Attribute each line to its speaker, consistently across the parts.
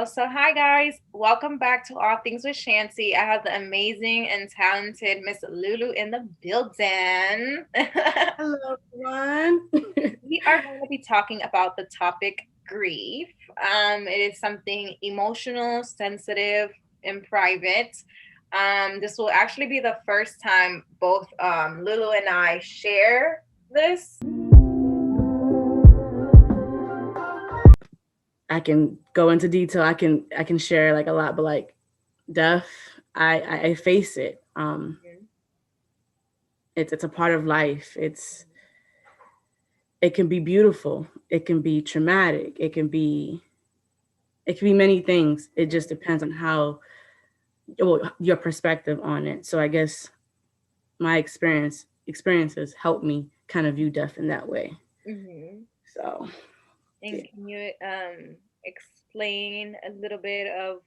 Speaker 1: So hi guys, welcome back to All Things with Shanty. I have the amazing and talented Miss Lulu in the building.
Speaker 2: Hello, everyone.
Speaker 1: We are going to be talking about the topic grief. It is something emotional, sensitive, and private. This will actually be the first time both Lulu and I share this.
Speaker 2: I can go into detail. I can share like a lot, but like death, I face it. It's a part of life. It can be beautiful. It can be traumatic. It can be many things. It just depends on how your perspective on it. So I guess my experiences help me kind of view death in that way.
Speaker 1: Mm-hmm.
Speaker 2: So
Speaker 1: And
Speaker 2: yeah.
Speaker 1: can you explain a little bit of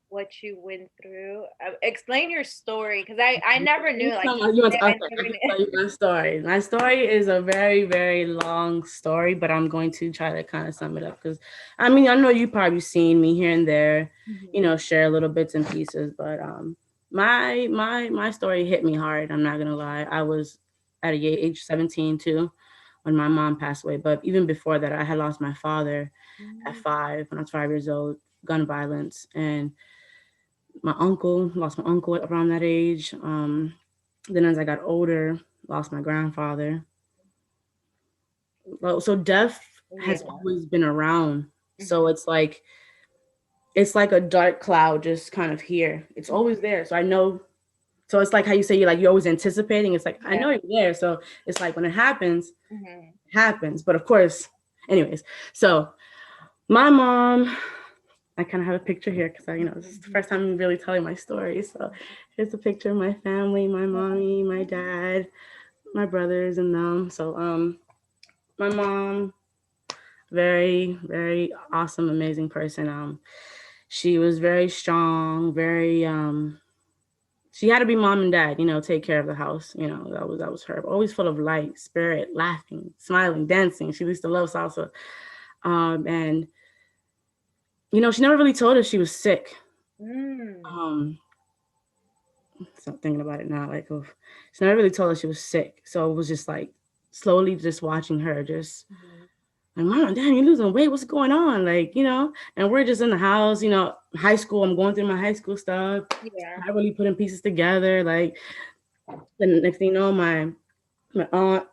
Speaker 1: what you went through? Explain your story because I never knew. Like you
Speaker 2: You want
Speaker 1: said,
Speaker 2: to,
Speaker 1: I
Speaker 2: okay, I
Speaker 1: never
Speaker 2: can
Speaker 1: knew.
Speaker 2: tell you my story. My story is a very, very long story, but I'm going to try to kind of sum it up because I mean, I know you probably seen me here and there,
Speaker 1: Mhm.
Speaker 2: share little bits and pieces, but my story hit me hard. I'm not gonna lie. I was at age 17 too when my mom passed away, but even before that, I had lost my father at
Speaker 1: Mm.
Speaker 2: 5 when I was 5 years old, gun violence, and lost my uncle around that age. Then as I got older, lost my grandfather. Well, so death has
Speaker 1: Yeah.
Speaker 2: always been around. So
Speaker 1: Mhm.
Speaker 2: it's like a dark cloud just kind of here. It's
Speaker 1: Mhm.
Speaker 2: always there. So I know. So it's like how you say you're always anticipating. It's like I
Speaker 1: Yeah.
Speaker 2: know you're there. So it's like when it happens,
Speaker 1: Mhm.
Speaker 2: it happens. But of course, anyways. So my mom, I kind of have a picture here because this is the first time I'm really telling my story. So here's a picture of my family, my mommy, my dad, my brothers, and them. So my mom, very very awesome, amazing person. She was very strong, very she had to be mom and dad, take care of the house. That was her. Always full of light, spirit, laughing, smiling, dancing. She used to love salsa. And she never really told us she was sick.
Speaker 1: Mm.
Speaker 2: Um, so thinking about it now, like, oof. She never really told us she was sick. So it was just like slowly just watching her, just
Speaker 1: Mhm.
Speaker 2: like, Mom, Dad, you're losing weight. What's going on? And we're just in the house, high school. I'm going through my high school stuff.
Speaker 1: Yeah.
Speaker 2: Not really putting pieces together. Like, the next thing you know, my aunt,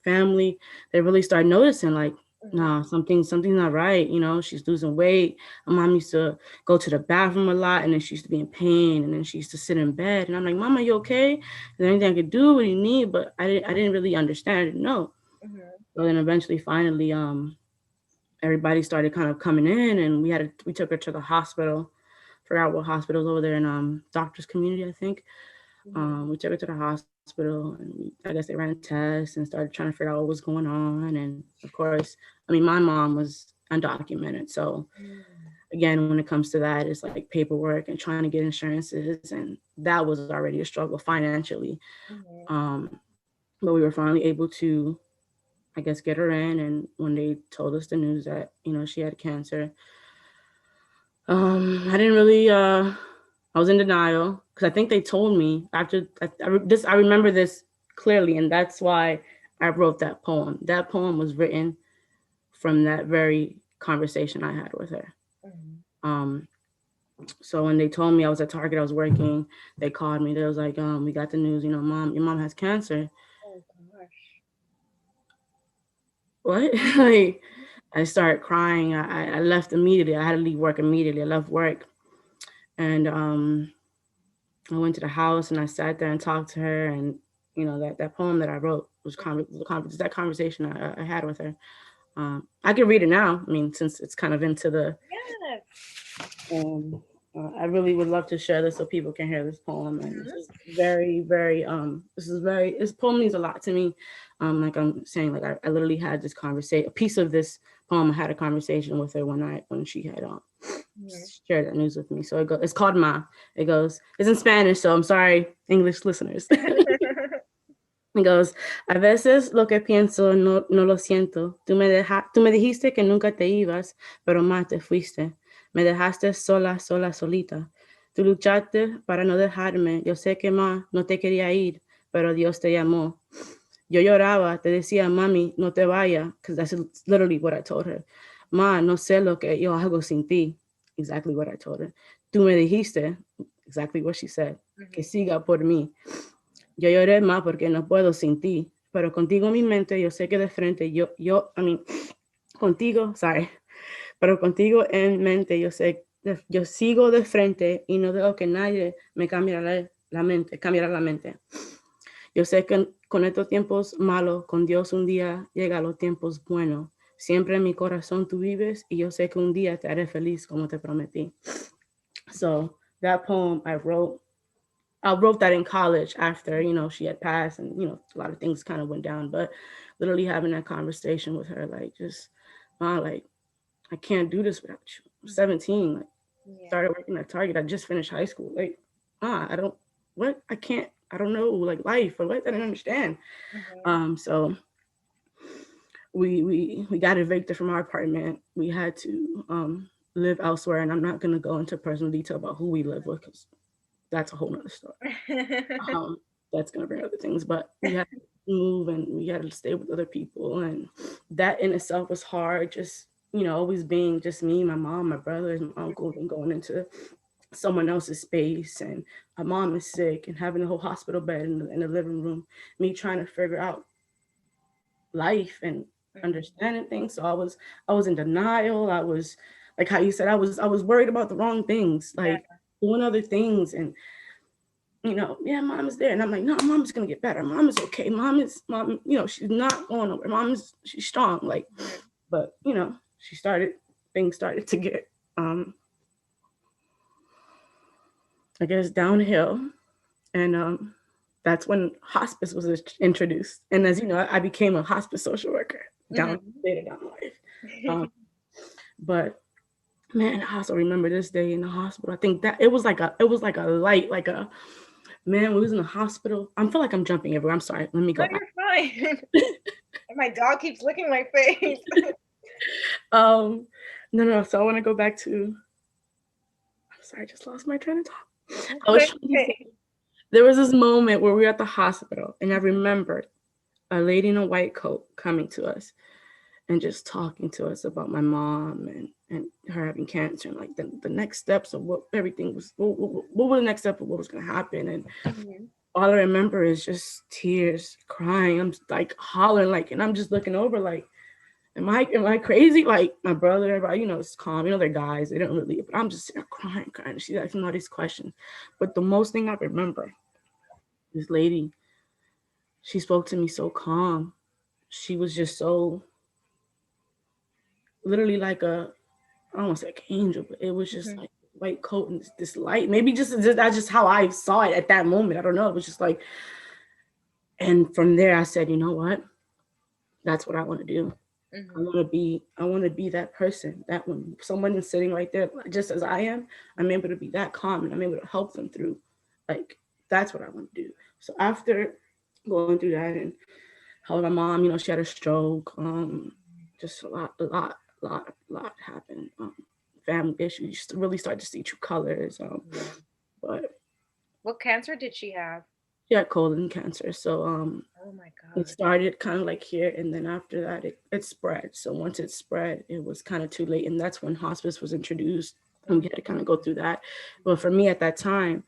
Speaker 2: family, they really start noticing, like,
Speaker 1: Mhm.
Speaker 2: no, something's not right. She's losing weight. My mom used to go to the bathroom a lot, and then she used to be in pain, and then she used to sit in bed. And I'm like, Mom, are you okay? Is there anything I could do? What do you need? But I didn't really understand. I didn't know.
Speaker 1: Mhm.
Speaker 2: So then eventually, finally, everybody started kind of coming in, and we took her to the hospital. Forgot what hospital's over there in doctors community, I think.
Speaker 1: Mhm.
Speaker 2: We took her to the hospital, and I guess they ran tests and started trying to figure out what was going on. And of course, I mean, my mom was undocumented, so
Speaker 1: Mhm.
Speaker 2: again, when it comes to that, it's like paperwork and trying to get insurances, and that was already a struggle financially.
Speaker 1: Mhm.
Speaker 2: But we were finally able to, I guess, get her in. And when they told us the news that she had cancer, I didn't really. I was in denial because I think they told me after this. I remember this clearly, and that's why I wrote that poem. That poem was written from that very conversation I had with her.
Speaker 1: Mhm.
Speaker 2: Um, so when they told me I was at Target, I was working. They called me. They was like, "We got the news. Mom, your mom has cancer."
Speaker 1: Oh gosh.
Speaker 2: What? Like, I started crying. I left immediately. I had to leave work immediately. I left work, and I went to the house and I sat there and talked to her. And that poem that I wrote was that conversation I had with her. I can read it now. I mean, since it's kind of into the.
Speaker 1: Yes.
Speaker 2: Um, I really would love to share this so people can hear this poem. And this
Speaker 1: Mhm.
Speaker 2: is very, very. This poem means a lot to me. Like I'm saying, like I literally had this conversation. A piece of this poem. I had a conversation with her one night when she had
Speaker 1: Mhm.
Speaker 2: share that news with me. So it's called Ma. It goes, it's in Spanish, so I'm sorry, English listeners. It goes, a veces lo que pienso no lo siento. Tú me dijiste que nunca te ibas, pero más te fuiste. Me dejaste sola, sola, solita. Tú luchaste para no dejarme. Yo sé que más no te quería ir, pero Dios te llamó. Yo lloraba, te decía, mami, no te vayas, because that's literally what I told her. Ma, no sé lo que yo hago sin ti. Exactly what I told her. Tú me dijiste, exactly what she said, que
Speaker 1: Mhm.
Speaker 2: siga por mí. Yo lloré más porque no puedo sin ti, pero contigo en mi mente, yo sé que de frente, I mean, contigo, sorry, pero contigo en mente, yo sé, yo sigo de frente y no dejo que nadie me cambiará la mente. Yo sé que con estos tiempos malos, con Dios un día llega a los tiempos buenos. Siempre en mi corazón tú vives y yo sé que un día te haré feliz como te prometí. So that poem I wrote that in college after, she had passed and, a lot of things kind of went down, but literally having that conversation with her, like just, like, I can't do this without you. I'm
Speaker 1: Mhm.
Speaker 2: 17, like
Speaker 1: Yeah.
Speaker 2: started working at Target. I just finished high school. Like, I don't, what? I can't, I don't know, like life or what? I didn't understand.
Speaker 1: Mhm.
Speaker 2: So we got evicted from our apartment. We had to live elsewhere, and I'm not gonna go into personal detail about who we live with because that's a whole nother story. Um, that's gonna bring other things, but we had to move and we had to stay with other people, and that in itself was hard. Just always being just me, my mom, my brothers, my uncles, and going into someone else's space, and my mom is sick, and having a whole hospital bed in the living room. Me trying to figure out life and
Speaker 1: Mhm.
Speaker 2: understanding things. So I was in denial. I was like how you said I was worried about the wrong things,
Speaker 1: Yeah.
Speaker 2: like doing other things and yeah, mom is there. And I'm like, no, mom is gonna get better. Mom is okay. Mom, she's not going nowhere. She's strong. Like,
Speaker 1: Mhm.
Speaker 2: but things started to get I guess downhill. And that's when hospice was introduced. And as you know, I became a hospice social worker down
Speaker 1: Mhm.
Speaker 2: later down life. Um, but man, I also remember this day in the hospital. I think that it was like a light, like a man. We was in the hospital. I feel like I'm jumping everywhere. I'm sorry. Let me
Speaker 1: No,
Speaker 2: go back.
Speaker 1: you're fine. And my dog keeps licking my face.
Speaker 2: um, no, no. So I want to go back to. I'm sorry, I just lost my train of thought. I was trying to say
Speaker 1: Okay.
Speaker 2: there was this moment where we were at the hospital, and I remembered a lady in a white coat coming to us and just talking to us about my mom and her having cancer and like the next steps of what everything was what were the next step of what was going to happen. And
Speaker 1: Mhm.
Speaker 2: all I remember is just tears, crying. I'm like hollering, like, and I'm just looking over like, am I crazy? Like my brother, everybody, it's calm. They're guys, they don't really, but I'm just crying, crying. She's asking all these questions. But the most thing I remember, this lady, she spoke to me so calm. She was just so literally like I don't want to say like an angel, but it was just
Speaker 1: Mhm.
Speaker 2: like white coat and this light. Maybe just that's just how I saw it at that moment. I don't know. It was just like, and from there I said, you know what? That's what I want to do. I
Speaker 1: Mhm.
Speaker 2: want to be. I want to be that person. That when someone is sitting right there, just as I am, I'm able to be that calm and I'm able to help them through. Like that's what I want to do. So after going through that and how my mom, she had a stroke. Just a lot happened. Family issues. You just really start to see true colors.
Speaker 1: Yeah.
Speaker 2: But
Speaker 1: What cancer did she have?
Speaker 2: she had colon cancer, so
Speaker 1: Oh my
Speaker 2: it
Speaker 1: God.
Speaker 2: started kind of like here, and then after that, it spread. So once it spread, it was kind of too late, and that's when hospice was introduced, and we
Speaker 1: Mhm.
Speaker 2: had to kind of go through that. But for me at that time,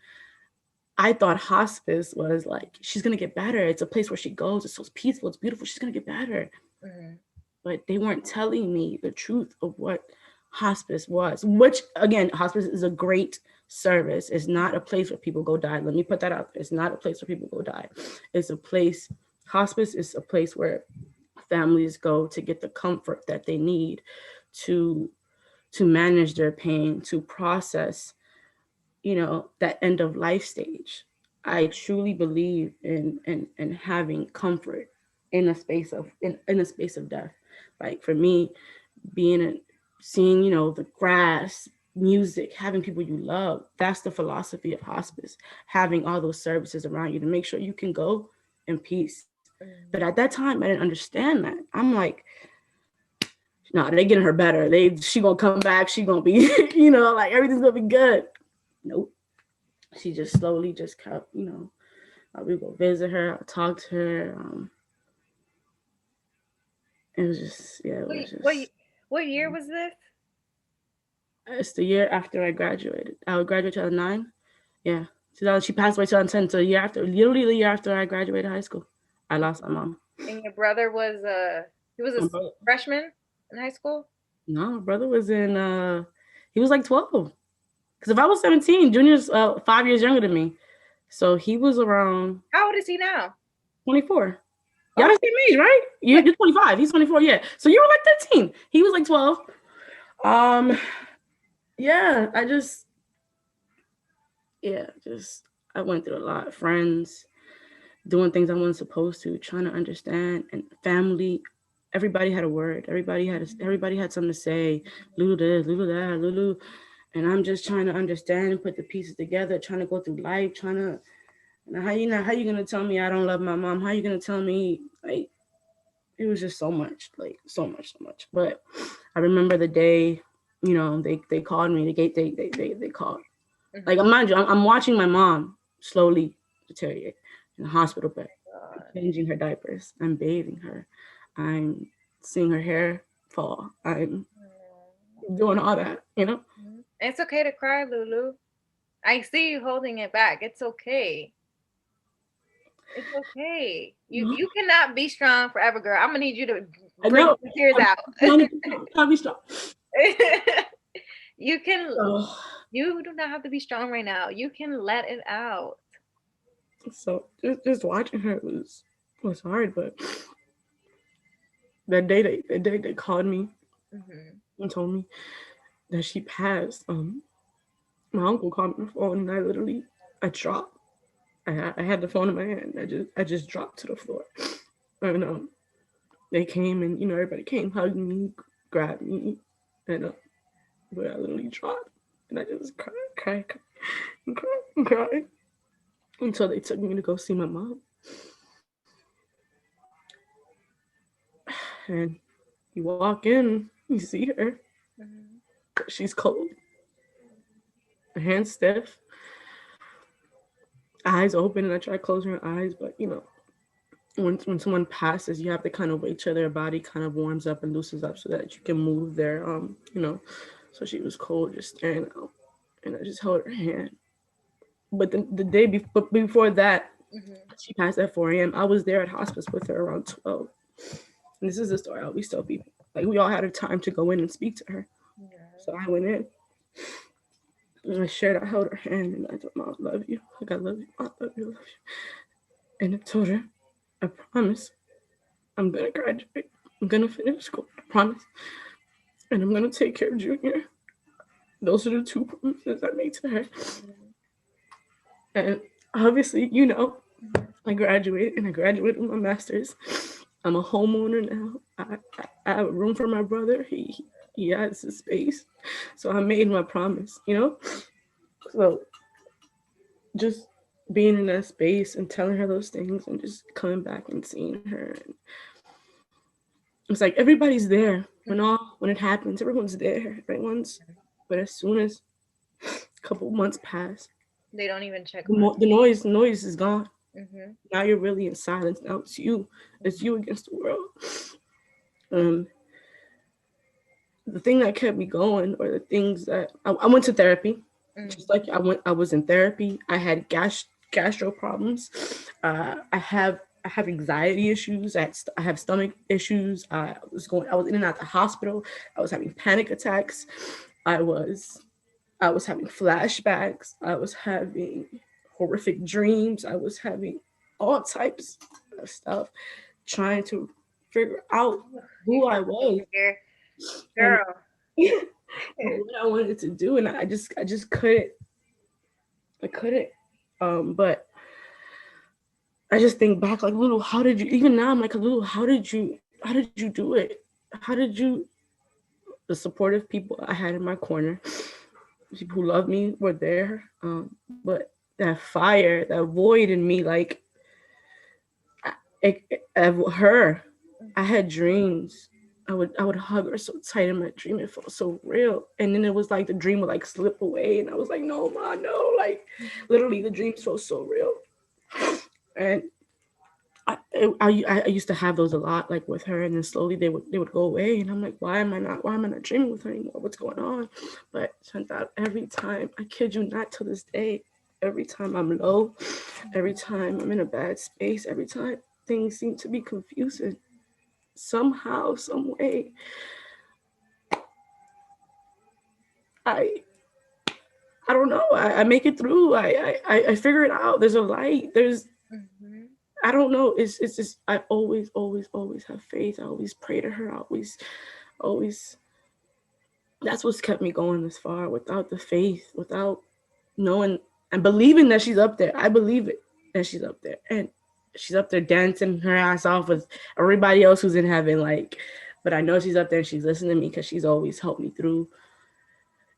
Speaker 2: I thought hospice was like she's gonna get better. It's a place where she goes. It's so peaceful. It's beautiful. She's gonna get better.
Speaker 1: Mhm.
Speaker 2: But they weren't telling me the truth of what hospice was, which again, hospice is a great service. It's not a place where people go die. Let me put that out there. It's not a place where people go die. It's a place, hospice is a place where families go to get the comfort that they need to to manage their pain, to process, that end of life stage. I truly believe in having comfort in a space of in a space of death. Like for me, being in seeing, the grass, music, having people you love, that's the philosophy of hospice. Having all those services around you to make sure you can go in peace. But
Speaker 1: Mhm.
Speaker 2: at that time I didn't understand that. I'm like, No, they getting her better. She gonna come back. She gonna be, like everything's gonna be good. Nope. She just slowly just kept, we go visit her, I talk to her. It was just, yeah, it
Speaker 1: What
Speaker 2: was
Speaker 1: what
Speaker 2: just.
Speaker 1: what year was this?
Speaker 2: It's the year after I graduated. I would graduate 2009. Yeah. 2000, she passed away 2010. So the year after, literally the year after I graduated high school, I lost my mom.
Speaker 1: And your brother was he was a
Speaker 2: My brother,
Speaker 1: freshman in high school?
Speaker 2: no, my brother was he was like 12. Because if I was 17, Junior's 5 years younger than me. So he was around
Speaker 1: How old is he now?
Speaker 2: 24. Y'all
Speaker 1: Oh,
Speaker 2: the same age, right?
Speaker 1: yeah.
Speaker 2: You're 25. He's 24. Yeah. So you were like 13. He was like 12. Um, yeah, just I went through a lot. Friends, doing things I wasn't supposed to, trying to understand, and family. Everybody had a word. Everybody had something to say. Lulu this, Lulu that, Lulu, and I'm just trying to understand and put the pieces together. Trying to go through life. Trying to. How you gonna tell me I don't love my mom? How you gonna tell me like it was just so much, like so much, so much. But I remember the day, they called me. They called.
Speaker 1: Mhm.
Speaker 2: Like mind you, I'm watching my mom slowly deteriorate in the hospital bed,
Speaker 1: God.
Speaker 2: changing her diapers. I'm bathing her. I'm seeing her hair fall. I'm doing all that.
Speaker 1: Mhm. It's okay to cry, Lulu. I see you holding it back. It's okay. It's okay. You cannot be strong forever, girl. I'm gonna need you to
Speaker 2: I
Speaker 1: bring
Speaker 2: know.
Speaker 1: the tears
Speaker 2: I'm
Speaker 1: out.
Speaker 2: trying to be strong.
Speaker 1: You can.
Speaker 2: So,
Speaker 1: You do not have to be strong right now. You can let it out.
Speaker 2: just watching her was hard, but that day they called me
Speaker 1: Hmm.
Speaker 2: and told me that she passed. My uncle called me on the phone, and I dropped. I had the phone in my hand. I just dropped to the floor, and they came, and everybody came, hugged me, grabbed me, and but I literally dropped, and I just cried, and cried, and cried until they took me to go see my mom, and you walk in, you see her,
Speaker 1: Hmm.
Speaker 2: she's cold, her hands stiff, eyes open, and I try closing her eyes, but when someone passes, you have to kind of wait till their body kind of warms up and loosens up so that you can move their So she was cold, just staring out, and I just held her hand. But the day before that,
Speaker 1: Hmm.
Speaker 2: she passed at 4 a.m. I was there at hospice with her around 12. And this is the story I always tell people. Like we all had a time to go in and speak to her. So I went in and I held her hand, and I told Mom, I love you. Like I love you. I love you. I love you. And I told her, I promise I'm gonna graduate. I'm gonna finish school. I promise. And I'm gonna take care of Junior. Those are the two promises I made to her. And obviously, I graduated and I graduated with my master's. I'm a homeowner now. I have a room for my brother. He has his space. So I made my promise. So just being in that space and telling her those things and just coming back and seeing her. And it's like everybody's there when it happens. Everyone's there. Everyone's. But as soon as a couple months pass,
Speaker 1: They don't even check
Speaker 2: the,
Speaker 1: on.
Speaker 2: the noise is gone.
Speaker 1: Hmm.
Speaker 2: Now you're really in silence. Now it's you against the world. Um, the thing that kept me going, or the things that I went to therapy, just like I was in therapy. I had gastro problems. I have anxiety issues. I have stomach issues. I was in and out the hospital. I was having panic attacks. I was I was having flashbacks. I was having horrific dreams. I was having all types of stuff, trying to figure out
Speaker 1: You
Speaker 2: who I
Speaker 1: got me
Speaker 2: was
Speaker 1: over here,
Speaker 2: and
Speaker 1: girl.
Speaker 2: what I wanted to do, and I just couldn't. I couldn't. But I just think back, like, Lulu, how did you? Even now, I'm like, Lulu, how did you? How did you do it? How did you? The supportive people I had in my corner, people who loved me were there. But that fire, that void in me, like, of her, I had dreams I would hug her so tight in my dream. It felt so real. And then it was like the dream would like slip away, and I was like, no, ma, no. Like literally, the dreams felt so real. And I used to have those a lot, like with her, and then slowly they would go away, and I'm like, why am I not dreaming with her anymore? What's going on? But turns out every time, I kid you not, to this day, every time I'm low, every time I'm in a bad space, every time things seem to be confusing, somehow, some way, I I don't know. I make it through. I figure it out. There's a light.
Speaker 1: Mm-hmm.
Speaker 2: I don't know. It's just I always have faith. I always pray to her. I always that's what's kept me going this far. Without the faith, without knowing and believing that she's up there, I believe it that she's up there, and she's up there dancing her ass off with everybody else who's in heaven. Like, but I know she's up there and she's listening to me because she's always helped me through.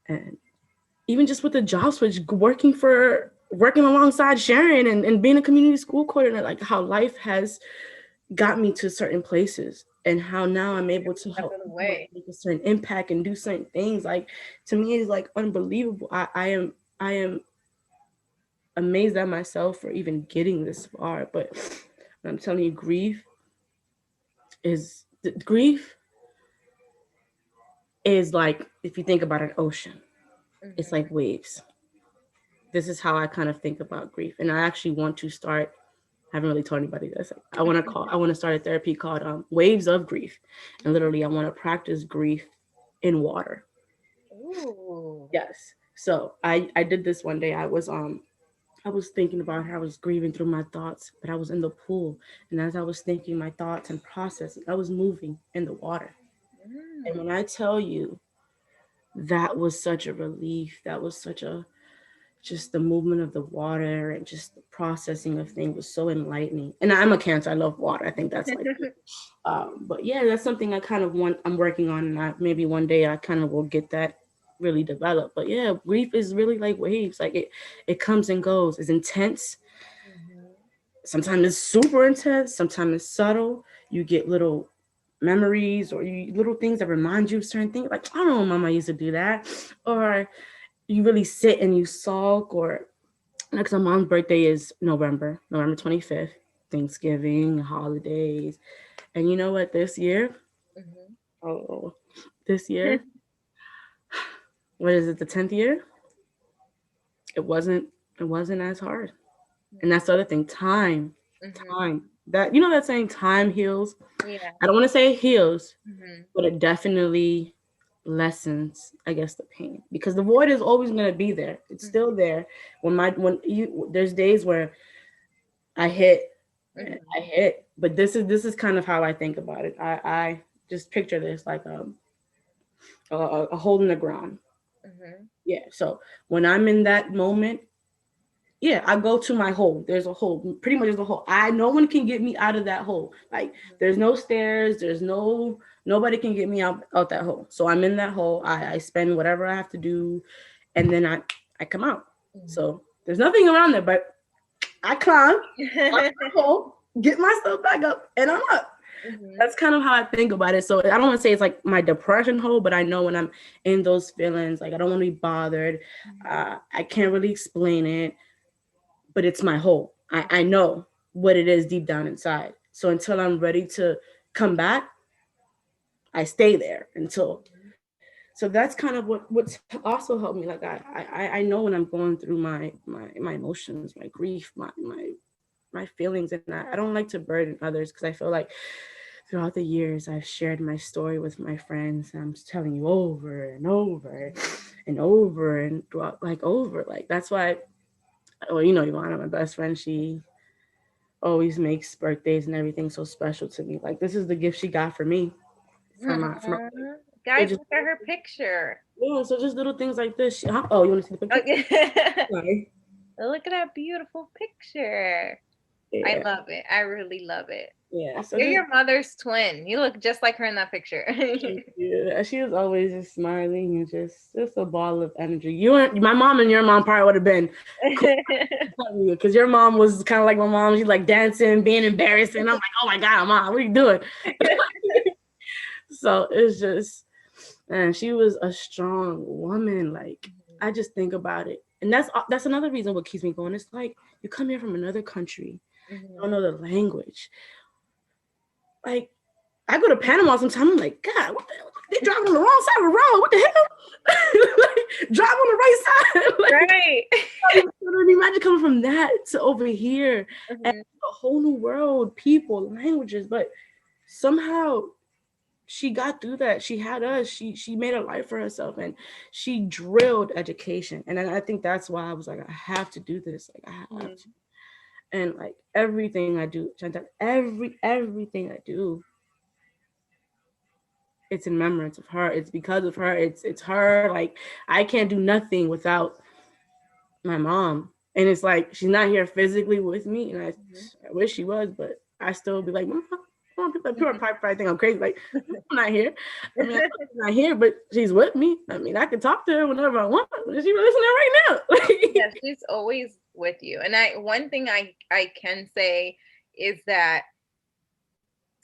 Speaker 2: And even just with the job switch, working alongside Sharon and being a community school coordinator, like how life has got me to certain places and how now I'm able to
Speaker 1: Step
Speaker 2: help
Speaker 1: of the
Speaker 2: people
Speaker 1: way.
Speaker 2: make a certain impact and do certain things. Like to me, it's like unbelievable. I am amazed at myself for even getting this far. But I'm telling you, grief is like, if you think about an ocean, it's
Speaker 1: Mm-hmm.
Speaker 2: like waves. This is how I kind of think about grief, and I actually want to start. I haven't really told anybody this. I want to start a therapy called Waves of Grief, and literally I want to practice grief in water.
Speaker 1: Ooh.
Speaker 2: Yes. So I did this one day. I was thinking about how I was grieving through my thoughts, but I was in the pool, and as I was thinking my thoughts and processing, I was moving in the water. And
Speaker 1: Mm.
Speaker 2: when I tell you, that was such a relief. That was such a just the movement of the water and just the processing of things was so enlightening. And I'm a Cancer. I love water. I think that's like, but yeah, that's something I kind of want. I'm working on, and maybe one day I kind of will get that really developed. But yeah, grief is really like waves. Like it comes and goes. It's intense.
Speaker 1: Mhm.
Speaker 2: Sometimes it's super intense. Sometimes it's subtle. You get little memories or little things that remind you of certain things. Like I don't know, Mama used to do that, or you really sit and you sulk, or next, my mom's birthday is November 25th, Thanksgiving, holidays. And you know what?
Speaker 1: Mhm.
Speaker 2: Oh, this year, what is it, the 10th year? It wasn't, it wasn't as hard. And that's the other thing,
Speaker 1: Mhm.
Speaker 2: time. That, you know, that saying time heals.
Speaker 1: Yeah.
Speaker 2: I don't want to say it heals,
Speaker 1: Mhm.
Speaker 2: but it definitely lessens, I guess, the pain because the void is always going to be there. It's still
Speaker 1: Mhm.
Speaker 2: there. There's days where I hit,
Speaker 1: Mhm.
Speaker 2: but this is kind of how I think about it. I just picture this like a hole in the ground.
Speaker 1: Mhm.
Speaker 2: Yeah. So when I'm in that moment, yeah, I go to my hole. There's a hole. Pretty much there's a hole. No one can get me out of that hole. Like there's no stairs. There's nobody can get me out that hole. So I'm in that hole. I spend whatever I have to do, and then I come out.
Speaker 1: Mhm.
Speaker 2: So there's nothing around there, but I climb out the hole, get myself back up, and I'm up.
Speaker 1: Mhm.
Speaker 2: That's kind of how I think about it. So I don't want to say it's like my depression hole, but I know when I'm in those feelings, like I don't want to be bothered. I can't really explain it, but it's my hole. I know what it is deep down inside. So until I'm ready to come back, I stay there until. So that's kind of what's also helped me. Like I know when I'm going through my emotions, my grief, my feelings, and I don't like to burden others because I feel like throughout the years I've shared my story with my friends, and I'm telling you over and over and over and throughout, like over, like that's why. Well, you know, Ivana, my best friend, she always makes birthdays and everything so special to me. Like this is the gift she got for me from my
Speaker 1: Mhm.
Speaker 2: so
Speaker 1: Guys,
Speaker 2: just
Speaker 1: look at her picture.
Speaker 2: yeah, so just little things like this. Oh, you want to see the picture?
Speaker 1: Okay.
Speaker 2: Sorry.
Speaker 1: Look at that beautiful picture. I
Speaker 2: Yeah,
Speaker 1: love it. I really love it.
Speaker 2: yeah. So
Speaker 1: You're
Speaker 2: just
Speaker 1: your mother's twin. You look just like her in that picture.
Speaker 2: thank you. She was always just smiling and just a ball of energy. You and my mom and your mom probably would have been cool because your mom was kind of like my mom. She's like dancing, being embarrassed, and I'm like, oh my god, mom, what are you doing? So it's just, and she was a strong woman. Like, I just think about it, and that's another reason what keeps me going. It's like you come here from another country, you don't know the language. Like, I go to Panama sometimes. I'm like, God, what the hell? They driving on the wrong side of the road. What the hell? Like, drive on the right side. Like,
Speaker 1: Right.
Speaker 2: imagine coming from that to over here, and
Speaker 1: Mhm.
Speaker 2: a whole new world, people, languages. But somehow she got through that. She had us. She made a life for herself, and she drilled education. And I think that's why I was like, I have to do this. Like, I have to.
Speaker 1: Mhm.
Speaker 2: And like everything I do, Chantal, everything I do, it's in remembrance of her. It's because of her. It's her. Like, I can't do nothing without my mom. And it's like she's not here physically with me, and
Speaker 1: Mhm.
Speaker 2: I wish she was, but I still be like, Mom, people are
Speaker 1: Mhm.
Speaker 2: probably think I'm crazy. Like, I'm not here. I mean, I know she's not here, but she's with me. I mean, I can talk to her whenever I want. She listening right now.
Speaker 1: Yeah, she's always with you. And I one thing I can say is that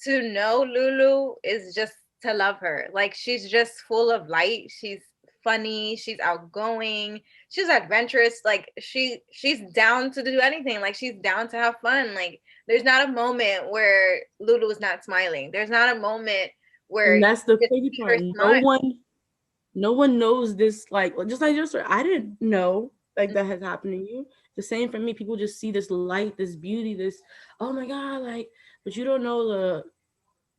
Speaker 1: to know Lulu is just to love her. Like she's just full of light. She's funny, she's outgoing, she's adventurous. Like she's down to do anything. Like she's down to have fun. Like there's not a moment where Lulu is not smiling. There's not a moment where
Speaker 2: And
Speaker 1: you
Speaker 2: that's the
Speaker 1: just
Speaker 2: crazy
Speaker 1: see her
Speaker 2: part.
Speaker 1: smile.
Speaker 2: No one knows this. Like, just like just I didn't know like that has happened to you. The same for me. People just see this light, this beauty, this, oh my God, like, but you don't know the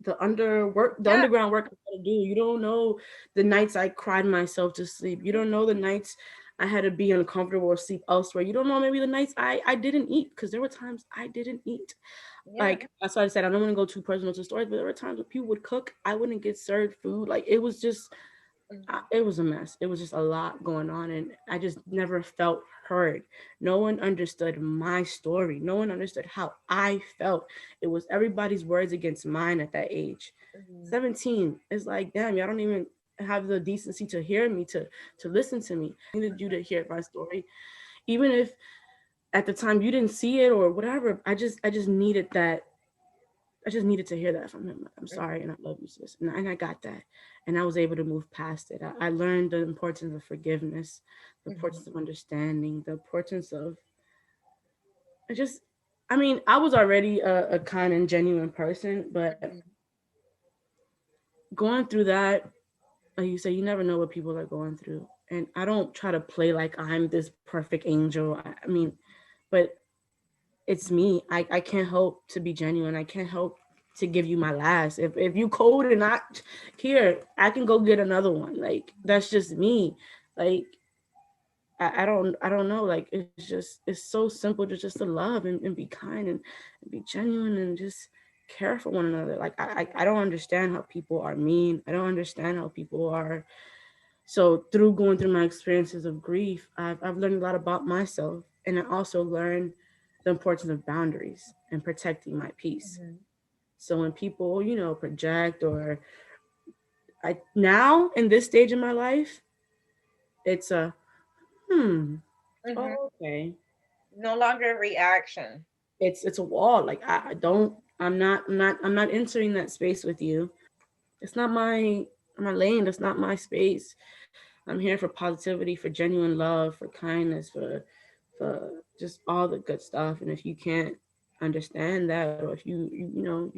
Speaker 1: Yeah.
Speaker 2: underground work I had to do. You don't know the nights I cried myself to sleep. You don't know the nights I had to be uncomfortable or sleep elsewhere. You don't know maybe the nights I didn't eat, because there were times I didn't eat.
Speaker 1: Yeah.
Speaker 2: Like, that's why I said I don't want to go too personal to stories, but there were times when people would cook, I wouldn't get served food. Like, it was just
Speaker 1: Mhm.
Speaker 2: it was a mess. It was just a lot going on, and I just never felt heard. No one understood my story. No one understood how I felt. It was everybody's words against mine at that age.
Speaker 1: Mhm.
Speaker 2: 17 is like, damn, y'all don't even have the decency to hear me, to listen to me. I needed you to hear my story, even if at the time you didn't see it or whatever. I just needed that. I just needed to hear that from him. I'm sorry, and I love you, sis. And I got that. And I was able to move past it. I learned the importance of forgiveness, the
Speaker 1: Mhm.
Speaker 2: importance of understanding, the importance of I just, I mean, I was already a kind and genuine person, but
Speaker 1: Mhm.
Speaker 2: going through that, like you say, you never know what people are going through. And I don't try to play like I'm this perfect angel. I mean, but it's me. I can't help to be genuine. I can't help to give you my last. If you cold and not here, I can go get another one. Like, that's just me. Like, I don't know. Like, it's so simple just to love and be kind and be genuine and just care for one another. Like, I don't understand how people are mean. I don't understand how people are. So through going through my experiences of grief, I've learned a lot about myself, and I also learned the importance of boundaries and protecting my peace.
Speaker 1: Mhm.
Speaker 2: So when people, project, or I now in this stage in my life, it's a
Speaker 1: Mhm.
Speaker 2: oh, okay.
Speaker 1: No longer reaction.
Speaker 2: It's a wall. Like, I don't I'm not entering that space with you. It's not my lane. That's not my space. I'm here for positivity, for genuine love, for kindness, for just all the good stuff. And if you can't understand that, or if you don't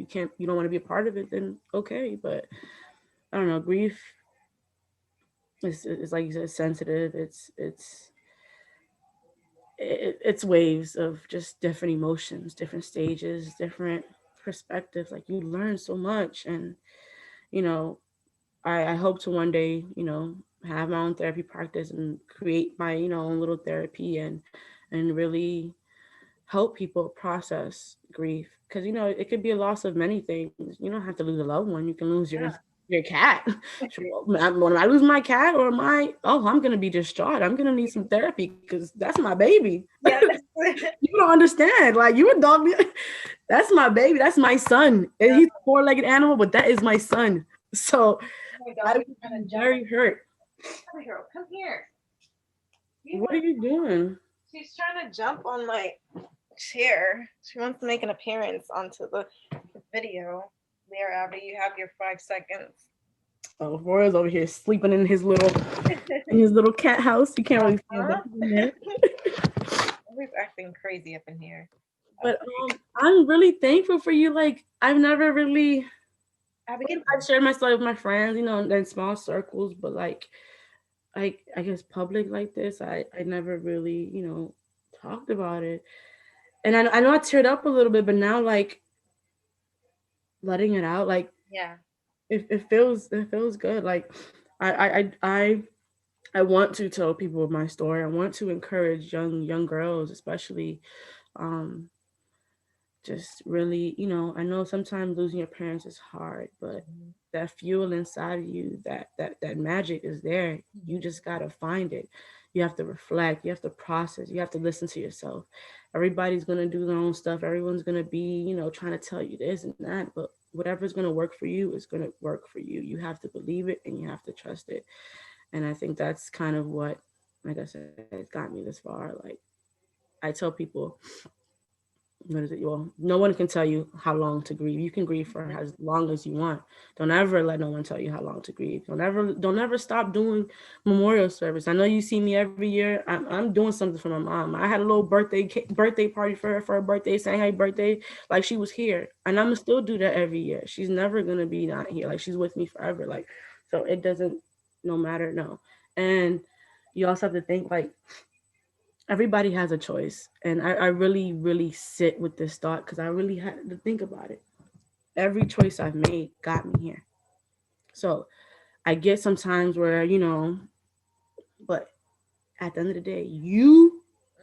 Speaker 2: want to be a part of it, then okay. But I don't know. Grief is like you said, sensitive. It's waves of just different emotions, different stages, different perspectives. Like, you learn so much, and you know, I hope to one day, have my own therapy practice and create my, own little therapy, and really help people process grief. Because, it could be a loss of many things. You don't have to lose a loved one. You can lose
Speaker 1: Yeah.
Speaker 2: your cat. When I lose my cat, or I'm gonna be distraught. I'm gonna need some therapy because that's my baby.
Speaker 1: Yes.
Speaker 2: You don't understand. Like, you a dog. That's my baby. That's my son. And
Speaker 1: Yeah.
Speaker 2: he's a four-legged animal, but that is my son. So
Speaker 1: Oh my
Speaker 2: I
Speaker 1: dog
Speaker 2: would
Speaker 1: is trying
Speaker 2: be
Speaker 1: to jump on.
Speaker 2: very hurt.
Speaker 1: Come here, girl. Come here. You
Speaker 2: What are
Speaker 1: want?
Speaker 2: you doing?
Speaker 1: She's trying to jump on my chair. She wants to make an appearance onto the video. There, Abby, you have your 5 seconds.
Speaker 2: Oh, Roy's over here sleeping in his little cat house. You can't really see him, but
Speaker 1: Uh-huh.
Speaker 2: he's in there.
Speaker 1: Always acting crazy up in here.
Speaker 2: But I'm really thankful for you. Like I've never really I've
Speaker 1: Abigail.
Speaker 2: shared my story with my friends, you know, in small circles, but like I guess public like this, I never really, you know, talked about it. And I know I teared up a little bit, but now like letting it out, like
Speaker 1: Yeah.
Speaker 2: it feels good. Like I I I I I want to tell people my story. I want to encourage young girls, especially, um, just really, you know, I know sometimes losing your parents is hard, but
Speaker 1: Mhm.
Speaker 2: that fuel inside of you, that magic is there. You
Speaker 1: Mhm.
Speaker 2: just gotta find it. You have to reflect, you have to process, you have to listen to yourself. Everybody's gonna do their own stuff, everyone's gonna be, you know, trying to tell you this and that, but whatever's gonna work for you is gonna work for you. You have to believe it and you have to trust it. And I think that's kind of what, like I said, has got me this far. Like I tell people, what is it? Well, no one can tell you how long to grieve. You can grieve for
Speaker 1: Mhm.
Speaker 2: as long as you want. Don't ever let no one tell you how long to grieve. Don't ever stop doing memorial service. I know you see me every year. I'm doing something for my mom. I had a little birthday party for her birthday, saying happy birthday, like she was here, and I'm gonna still do that every year. She's never gonna be not here. Like she's with me forever. Like so, it doesn't no matter no. And you also have to think like everybody has a choice, and I really really sit with this thought because I really had to think about it. Every choice I've made got me here. So I get sometimes where, you know, but at the end of the day,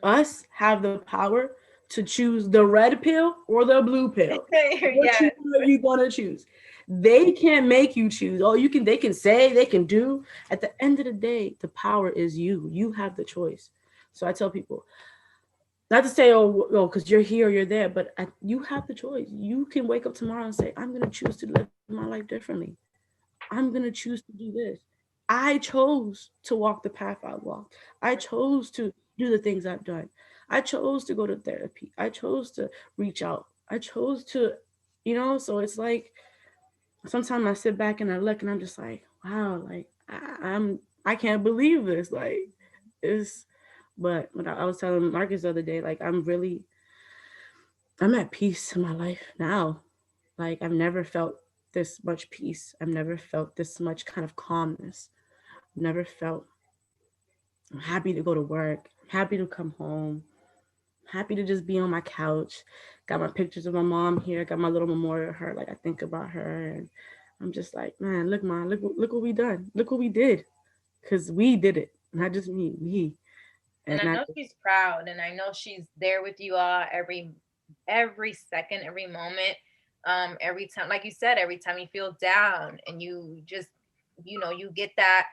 Speaker 2: us have the power to choose the red pill or the blue pill. Which
Speaker 1: Yes.
Speaker 2: one are you gonna choose? They can't make you choose. Oh, you can. They can say. They can do. At the end of the day, the power is you. You have the choice. So I tell people, not to say, oh, because you're here, you're there, but you have the choice. You can wake up tomorrow and say, I'm gonna choose to live my life differently. I'm gonna choose to do this. I chose to walk the path I walked. I chose to do the things I've done. I chose to go to therapy. I chose to reach out. I chose to, you know. So it's like sometimes I sit back and I look and I'm just like, wow, like I can't believe this. Like it's but when I was telling Marcus the other day, like I'm at peace in my life now. Like I've never felt this much peace. I've never felt this much kind of calmness. I've never felt I'm happy to go to work. I'm happy to come home. I'm happy to just be on my couch. Got my pictures of my mom here. Got my little memorial of her. Like I think about her and I'm just like, man, look, mom, look what we done. Look what we did. Cause we did it. Not just me, we.
Speaker 1: And
Speaker 2: And
Speaker 1: I
Speaker 2: I
Speaker 1: know she's proud, and I know she's there with you all every second, every moment, every time. Like you said, every time you feel down, and you just, you get that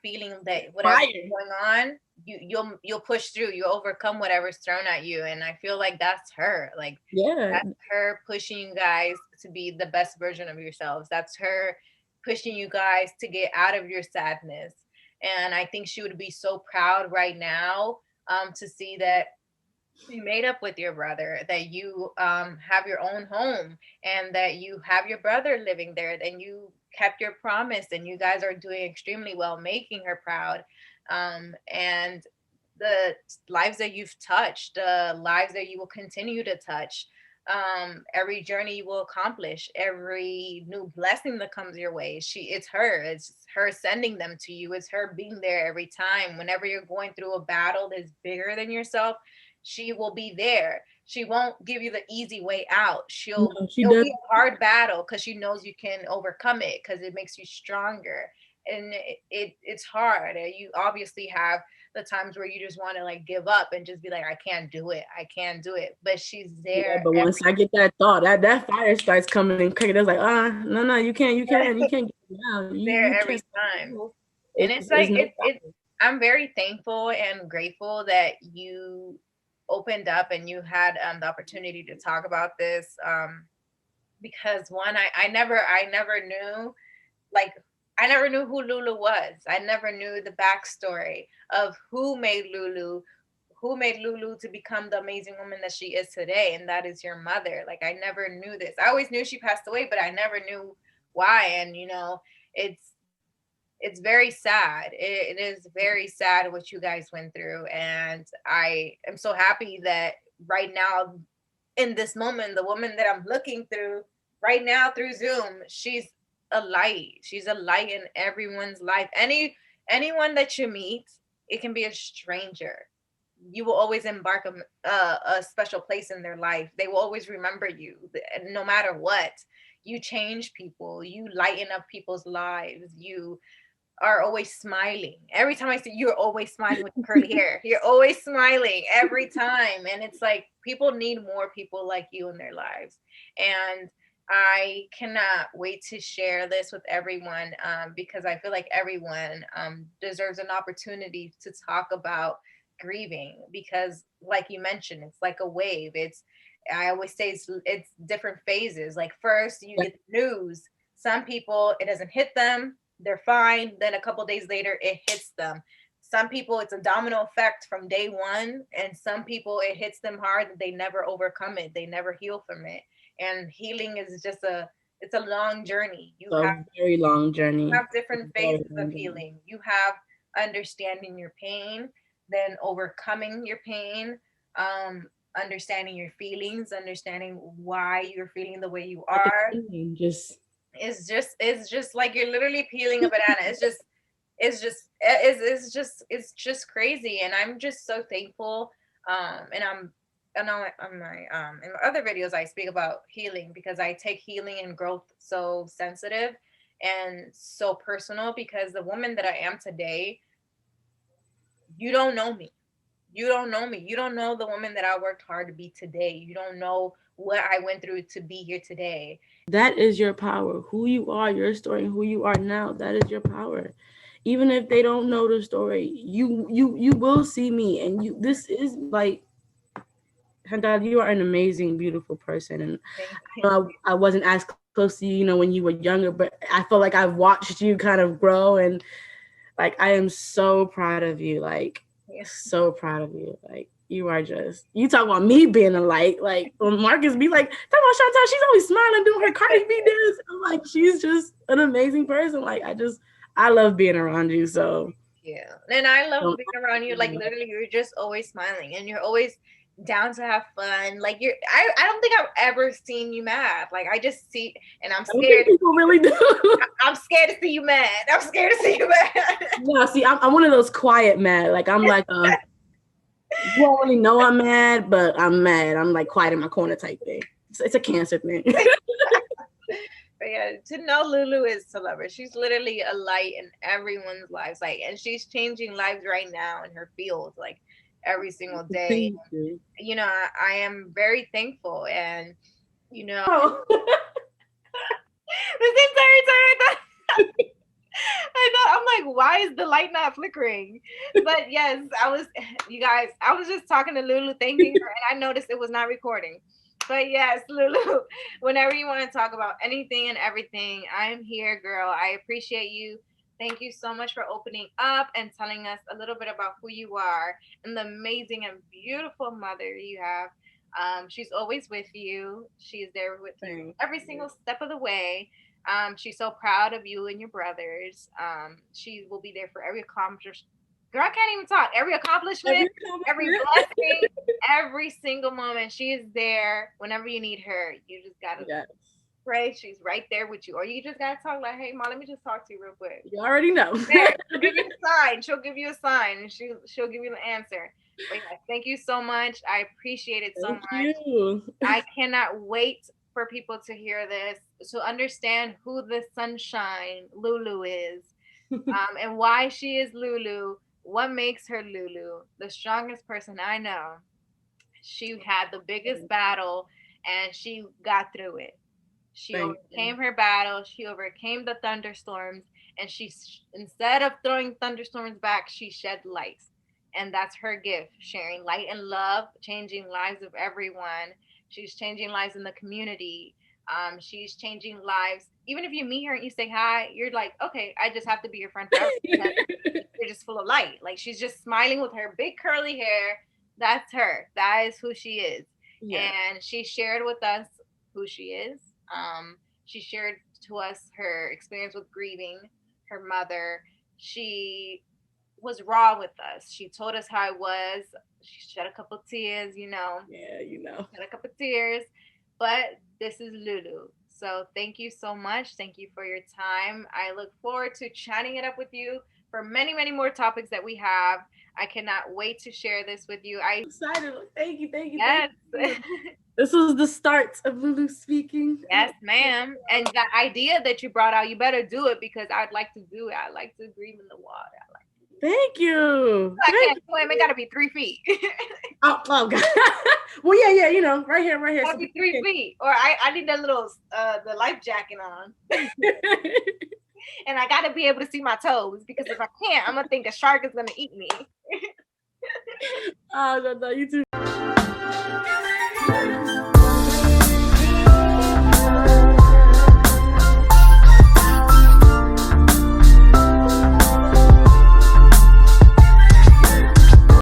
Speaker 1: feeling that whatever's
Speaker 2: fire.
Speaker 1: going on, you'll push through, you overcome whatever's thrown at you, and I feel like that's her. Like
Speaker 2: Yeah.
Speaker 1: that's her pushing you guys to be the best version of yourselves. That's her pushing you guys to get out of your sadness. And I think she would be so proud right now, to see that you made up with your brother, that you have your own home, and that you have your brother living there, and you kept your promise, and you guys are doing extremely well, making her proud. And the lives that you've touched, the lives that you will continue to touch, every journey you will accomplish, every new blessing that comes your way, it's her sending them to you. It's her being there every time. Whenever you're going through a battle that's bigger than yourself, she will be there. She won't give you the easy way out.
Speaker 2: No, she
Speaker 1: It'll
Speaker 2: does.
Speaker 1: be a hard battle because she knows you can overcome it, because it makes you stronger. And it's hard. You obviously have the times where you just want to like give up and just be like, I can't do it. I can't do it. But she's
Speaker 2: Yeah,
Speaker 1: there
Speaker 2: but once I get that thought, that fire starts coming and cooking. It's like, no, you can't get it now.
Speaker 1: she's
Speaker 2: You
Speaker 1: there
Speaker 2: you
Speaker 1: every
Speaker 2: can't.
Speaker 1: time. And
Speaker 2: It's no
Speaker 1: it's I'm very thankful and grateful that you opened up and you had the opportunity to talk about this, because one, I never knew, like, I never knew who Lulu was. I never knew the backstory of who made Lulu to become the amazing woman that she is today, and that is your mother. Like, I never knew this. I always knew she passed away, but I never knew why. And it's it's very sad. It is very sad what you guys went through, and I am so happy that right now, in this moment, the woman that I'm looking through right now through Zoom, she's a light. She's a light in everyone's life. Anyone that you meet, it can be a stranger. You will always embark a special place in their life. They will always remember you, no matter what. You change people. You lighten up people's lives. You are always smiling. Every time I see you, you're always smiling with curly hair. You're always smiling every time. And it's like people need more people like you in their lives. And I cannot wait to share this with everyone, because I feel like everyone deserves an opportunity to talk about grieving, because like you mentioned, it's like a wave. I always say it's different phases. Like first you get the news. Some people it doesn't hit them, they're fine. Then a couple days later, it hits them. Some people, it's a domino effect from day one, and some people, it hits them hard. They never overcome it. They never heal from it. And healing is just it's a long journey.
Speaker 2: A very long journey.
Speaker 1: Have different phases of healing. You have understanding your pain, then overcoming your pain, understanding your feelings, understanding why you're feeling the way you are.
Speaker 2: Just
Speaker 1: It's just like you're literally peeling a banana. It's just crazy, and I'm just so thankful. And I know in my other videos I speak about healing, because I take healing and growth so sensitive and so personal, because the woman that I am today, you don't know me. You don't know me. You don't know the woman that I worked hard to be today. You don't know what I went through to be here today.
Speaker 2: That is your power. Who you are, your story, and who you are now, that is your power. Even if they don't know the story, you will see me, and this is like, Chantal, you are an amazing, beautiful person, and
Speaker 1: Thank
Speaker 2: I,
Speaker 1: you.
Speaker 2: I wasn't as close to you, when you were younger, but I feel like I've watched you kind of grow, and like I am so proud of you, like
Speaker 1: Yeah.
Speaker 2: so proud of you, like you are just, you talk about me being a light, like when Marcus be like, talk about Chantal, she's always smiling doing her Cardi B dance. I'm like, she's just an amazing person. Like I love being around you. So
Speaker 1: Yeah. And I love
Speaker 2: don't
Speaker 1: being around you. Like literally you're just always smiling, and you're always down to have fun. Like I don't think I've ever seen you mad. Like I just see, and I'm
Speaker 2: I don't think
Speaker 1: scared.
Speaker 2: people really do.
Speaker 1: I'm scared to see you mad. I'm scared to see you mad.
Speaker 2: No, see, I'm one of those quiet mad. Like I'm like you don't really know I'm mad, but I'm mad. I'm like quiet in my corner type thing. It's a Cancer thing.
Speaker 1: But yeah, to know Lulu is to love her. She's literally a light in everyone's lives. Like, and she's changing lives right now in her field, like every single day.
Speaker 2: Thank you.
Speaker 1: I am very thankful, and
Speaker 2: Oh.
Speaker 1: the entire time I know, I'm like, why is the light not flickering? But yes, you guys, I was just talking to Lulu, thanking her, and I noticed it was not recording. But yes, Lulu, whenever you want to talk about anything and everything, I'm here, girl. I appreciate you. Thank you so much for opening up and telling us a little bit about who you are and the amazing and beautiful mother you have. She's always with you. She's there with you every single step of the way. She's so proud of you and your brothers. She will be there for every accomplishment. Girl, I can't even talk. Every accomplishment, every blessing, every single moment. She is there whenever you need her. You just gotta pray. She's right there with you. Or you just gotta talk like, hey mom, let me just talk to you real quick.
Speaker 2: You already know.
Speaker 1: There, she'll give you a sign. She'll give you a sign, and she'll give you the answer. But yeah, thank you so much. I appreciate it so much.
Speaker 2: You.
Speaker 1: I cannot wait for people to hear this, to understand who the sunshine Lulu is, and why she is Lulu, what makes her Lulu, the strongest person I know. She had the biggest battle, and she got through it. She overcame her battle. She overcame the thunderstorms, and instead of throwing thunderstorms back, she shed light, and that's her gift: sharing light and love, changing lives of everyone. She's changing lives in the community. She's changing lives. Even if you meet her and you say hi, you're like, okay, I just have to be your friend forever because you're just full of light. Like she's just smiling with her big curly hair. That's her. That is who she is. Yeah. And she shared with us who she is. She shared to us her experience with grieving her mother. She was raw with us. She told us how it was. She shed a couple tears, you know.
Speaker 2: Yeah, you know.
Speaker 1: Shed a couple tears. But this is Lulu. So thank you so much. Thank you for your time. I look forward to chatting it up with you for many, many more topics that we have. I cannot wait to share this with you.
Speaker 2: I'm excited. Thank you, thank you,
Speaker 1: Yes.
Speaker 2: thank you. This was the start of Lulu speaking.
Speaker 1: Yes, ma'am. And the idea that you brought out, you better do it because I'd like to do it. I like to grieve in the water.
Speaker 2: Thank you.
Speaker 1: I can't swim. It got to be 3 feet.
Speaker 2: Oh God. Well, yeah, you know, right here.
Speaker 1: Got to be 3 feet. Or I need that little the life jacket on. And I got to be able to see my toes because if I can't, I'm gonna think a shark is gonna eat me.
Speaker 2: Oh no, you too.